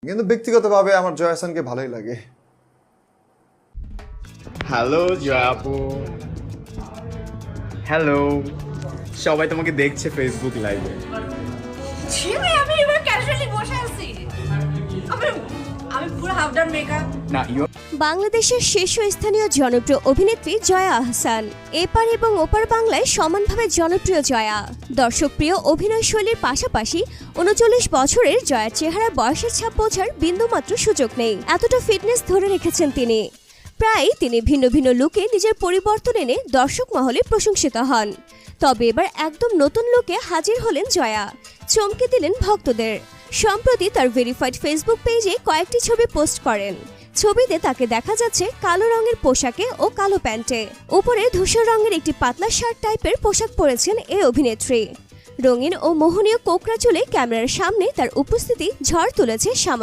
কিন্তু ব্যক্তিগতভাবে আমার জয়া হাসানকে ভালোই লাগে। হ্যালো জয়া আপু। হ্যালো, সবাই তোমাকে দেখছে ফেসবুক লাইভে। আমি এবার ক্যাজুয়ালি বসে আছি। আমি পুরো হাফ ডান মেকআপ। না ইউ বাংলাদেশের শীর্ষস্থানীয় জনপ্রিয় অভিনেত্রী জয়া আহসান। এপার এবং ওপার বাংলায় সমানভাবে জনপ্রিয় জয়া। দর্শকপ্রিয় অভিনয় শৈলীর পাশাপাশি ৩৯ বছরের জয়ার চেহারার বয়সের ছাপ বোঝার বিন্দুমাত্র সুযোগ নেই, এতটা ফিটনেস ধরে রেখেছেন তিনি। প্রায় তিনি ভিন্ন ভিন্ন লুকে নিজের পরিবর্তন এনে দর্শক মহলে প্রশংসিত হন। তবে এবার একদম নতুন লুকে হাজির হলেন জয়া, চমকে দিলেন ভক্তদের। সম্প্রতি তার ভেরিফাইড ফেসবুক পেজে কয়েকটি ছবি পোস্ট করেন। ছবিতে তাকে দেখা যাচ্ছে কালো রঙের পোশাকে ও কালো প্যান্টে, উপরে ধূসর রঙের একটি পাতলা শার্ট টাইপের পোশাক পরেছেন এই অভিনেত্রী। রঙিন ও মোহনীয় কোকড়া চুলে ক্যামেরার সামনে তার উপস্থিতি ঝড় তুলেছে সামাজিক